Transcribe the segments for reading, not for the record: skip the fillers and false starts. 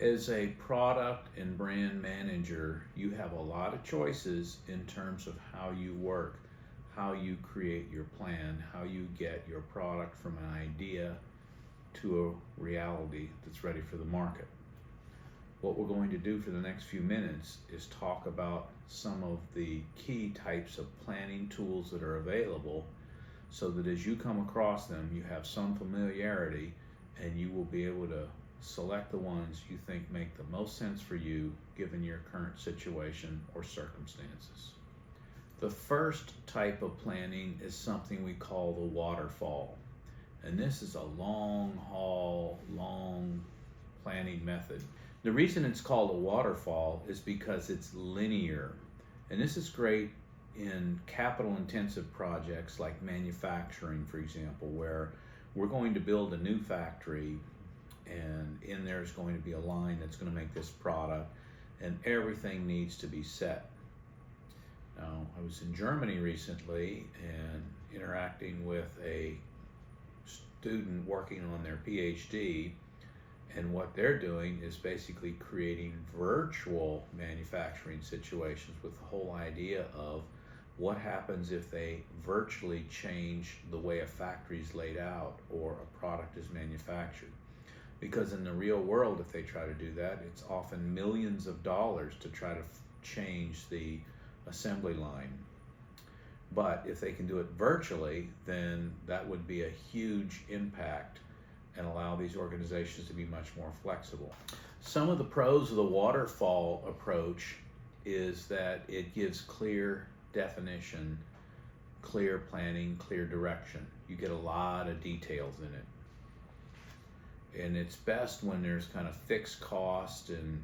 As a product and brand manager, you have a lot of choices in terms of how you work, how you create your plan, how you get your product from an idea to a reality that's ready for the market. What we're going to do for the next few minutes is talk about some of the key types of planning tools that are available so that as you come across them, you have some familiarity and you will be able to select the ones you think make the most sense for you given your current situation or circumstances. The first type of planning is something we call the waterfall. And this is a long haul, long planning method. The reason it's called a waterfall is because it's linear. And this is great in capital intensive projects like manufacturing, for example, where we're going to build a new factory and in there is going to be a line that's going to make this product and everything needs to be set. Now, I was in Germany recently and interacting with a student working on their PhD, and what they're doing is basically creating virtual manufacturing situations with the whole idea of what happens if they virtually change the way a factory is laid out or a product is manufactured. Because in the real world, if they try to do that, it's often millions of dollars to try to change the assembly line. But if they can do it virtually, then that would be a huge impact and allow these organizations to be much more flexible. Some of the pros of the waterfall approach is that it gives clear definition, clear planning, clear direction. You get a lot of details in it. And it's best when there's kind of fixed cost and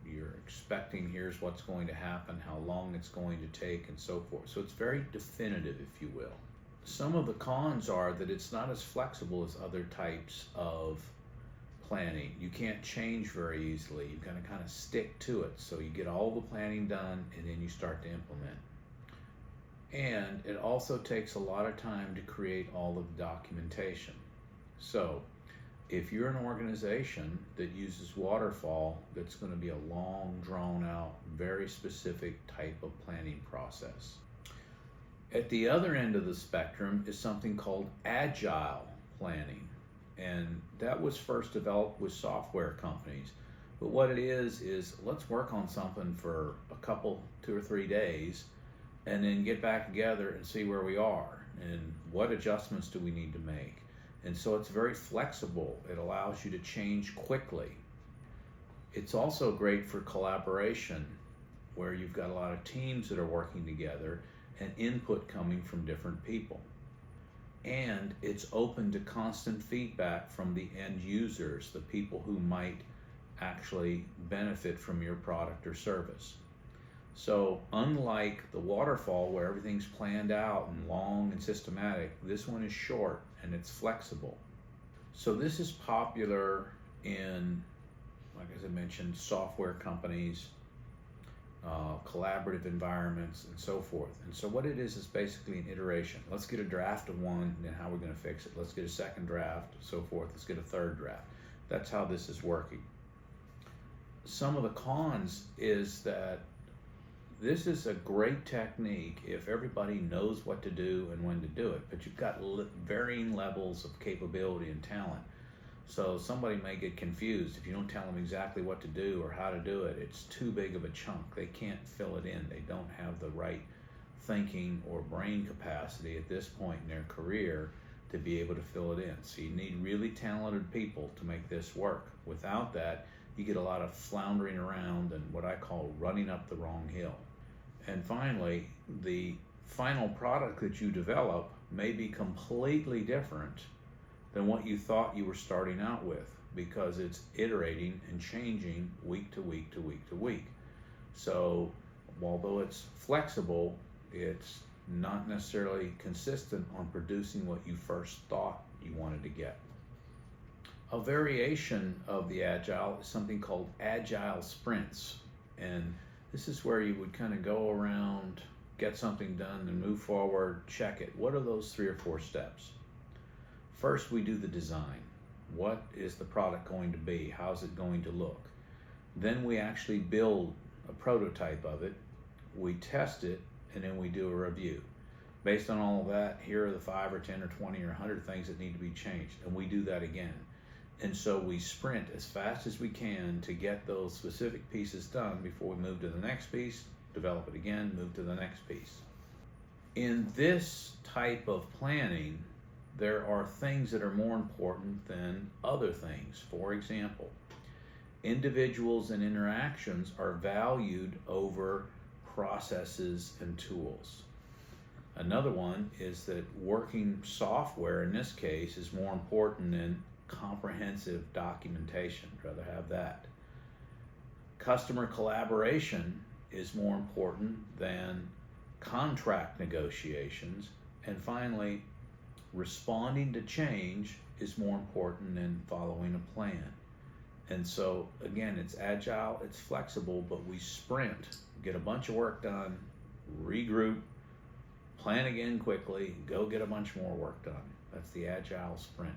you're expecting here's what's going to happen, how long it's going to take, and so forth. So it's very definitive, if you will. Some of the cons are that it's not as flexible as other types of planning. You can't change very easily. You've got to kind of stick to it. So you get all the planning done and then you start to implement. And it also takes a lot of time to create all of the documentation. So if you're an organization that uses waterfall, that's going to be a long, drawn out, very specific type of planning process. At the other end of the spectrum is something called agile planning. And that was first developed with software companies. But what it is let's work on something for a couple, 2 or 3 days, and then get back together and see where we are and what adjustments do we need to make. And so it's very flexible. It allows you to change quickly. It's also great for collaboration, where you've got a lot of teams that are working together and input coming from different people. And it's open to constant feedback from the end users, the people who might actually benefit from your product or service. So unlike the waterfall where everything's planned out and long and systematic, this one is short and it's flexible. So this is popular in, like as I mentioned, software companies, collaborative environments, and so forth. And so what it is basically an iteration. Let's get a draft of one, and then how we're going to fix it. Let's get a second draft, so forth. Let's get a third draft. That's how this is working. Some of the cons is that this is a great technique if everybody knows what to do and when to do it, but you've got varying levels of capability and talent. So somebody may get confused if you don't tell them exactly what to do or how to do it. It's too big of a chunk. They can't fill it in. They don't have the right thinking or brain capacity at this point in their career to be able to fill it in. So you need really talented people to make this work. Without that, you get a lot of floundering around and what I call running up the wrong hill. And finally, the final product that you develop may be completely different than what you thought you were starting out with, because it's iterating and changing week to week to week to week. So although it's flexible, it's not necessarily consistent on producing what you first thought you wanted to get. A variation of the Agile is something called Agile sprints. And this is where you would kind of go around, get something done, and move forward, check it. What are those 3 or 4 steps? First, we do the design. What is the product going to be? How's it going to look? Then we actually build a prototype of it, we test it, and then we do a review. Based on all of that, here are the 5 or 10 or 20 or 100 things that need to be changed, and we do that again. And so we sprint as fast as we can to get those specific pieces done before we move to the next piece, develop it again, move to the next piece. In this type of planning, there are things that are more important than other things. For example, individuals and interactions are valued over processes and tools. Another one is that working software in this case is more important than comprehensive documentation. I'd rather have that. Customer collaboration is more important than contract negotiations. And finally, responding to change is more important than following a plan. And so again, it's agile, it's flexible, but we sprint, get a bunch of work done, regroup, plan again quickly, go get a bunch more work done. That's the agile sprint.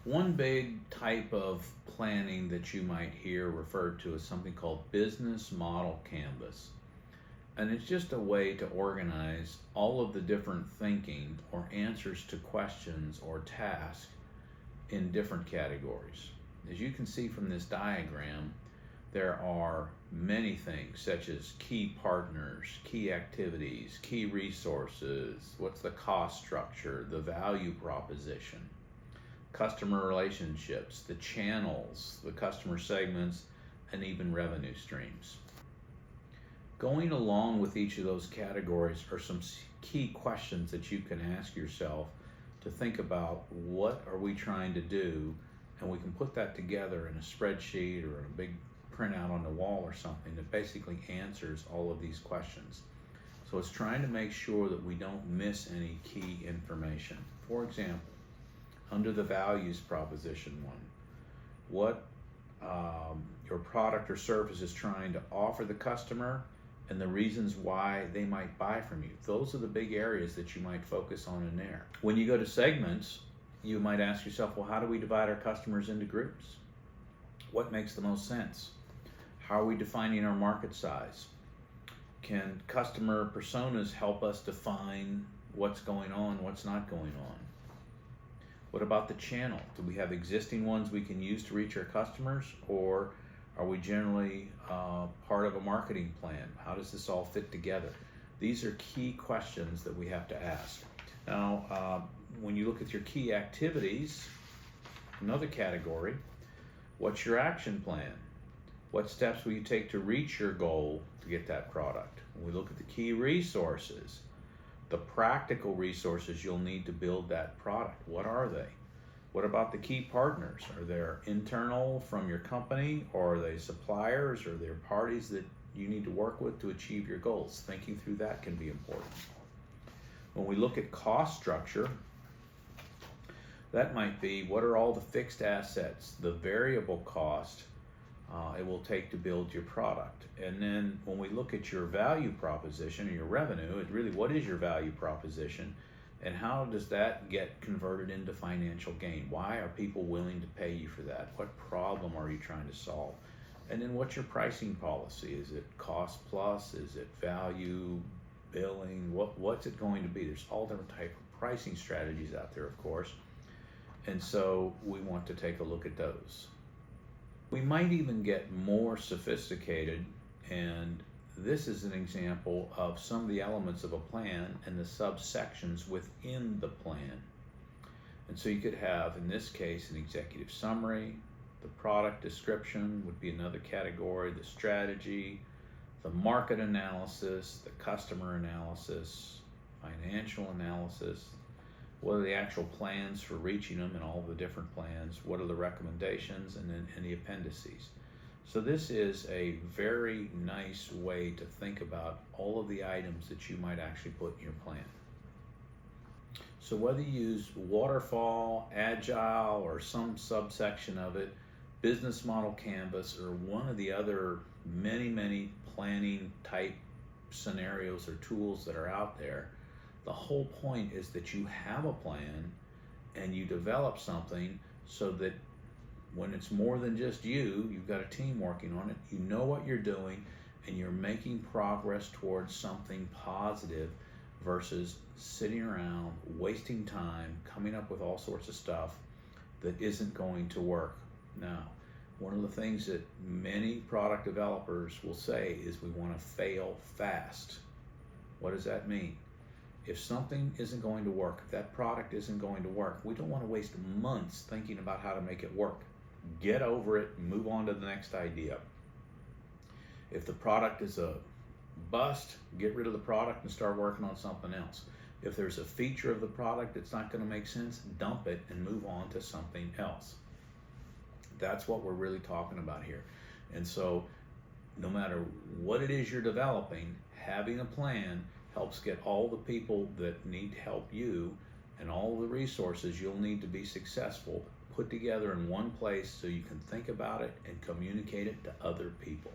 One big type of planning that you might hear referred to is something called business model canvas. And it's just a way to organize all of the different thinking or answers to questions or tasks in different categories. As you can see from this diagram, there are many things such as key partners, key activities, key resources, what's the cost structure, the value proposition, customer relationships, the channels, the customer segments, and even revenue streams. Going along with each of those categories are some key questions that you can ask yourself to think about what are we trying to do, and we can put that together in a spreadsheet or a big printout on the wall or something that basically answers all of these questions. So it's trying to make sure that we don't miss any key information. For example, under the values proposition one, what your product or service is trying to offer the customer and the reasons why they might buy from you. Those are the big areas that you might focus on in there. When you go to segments, you might ask yourself, well, how do we divide our customers into groups? What makes the most sense? How are we defining our market size? Can customer personas help us define what's going on, what's not going on? What about the channel? Do we have existing ones we can use to reach our customers, or are we generally part of a marketing plan? How does this all fit together? These are key questions that we have to ask. Now, when you look at your key activities, another category, what's your action plan? What steps will you take to reach your goal to get that product? When we look at the key resources, the practical resources you'll need to build that product, what are they? What about the key partners? Are they internal from your company, or are they suppliers, or are they parties that you need to work with to achieve your goals? Thinking through that can be important. When we look at cost structure, that might be what are all the fixed assets, the variable cost it will take to build your product. And then when we look at your value proposition or your revenue, it's really what is your value proposition and how does that get converted into financial gain? Why are people willing to pay you for that? What problem are you trying to solve? And then what's your pricing policy? Is it cost plus? Is it value, billing? What's it going to be? There's all different types of pricing strategies out there, of course. And so we want to take a look at those. We might even get more sophisticated, and this is an example of some of the elements of a plan and the subsections within the plan. And so you could have, in this case, an executive summary, the product description would be another category, the strategy, the market analysis, the customer analysis, financial analysis, what are the actual plans for reaching them and all the different plans, what are the recommendations, and then the appendices. So this is a very nice way to think about all of the items that you might actually put in your plan. So whether you use waterfall, agile, or some subsection of it, business model canvas, or one of the other many planning type scenarios or tools that are out there, the whole point is that you have a plan and you develop something so that when it's more than just you, you've got a team working on it, you know what you're doing, and you're making progress towards something positive versus sitting around, wasting time, coming up with all sorts of stuff that isn't going to work. Now, one of the things that many product developers will say is we want to fail fast. What does that mean? If something isn't going to work, if that product isn't going to work, we don't want to waste months thinking about how to make it work. Get over it and move on to the next idea. If the product is a bust, get rid of the product and start working on something else. If there's a feature of the product that's not going to make sense, dump it and move on to something else. That's what we're really talking about here. And so no matter what it is you're developing, having a plan helps get all the people that need to help you and all the resources you'll need to be successful put together in one place so you can think about it and communicate it to other people.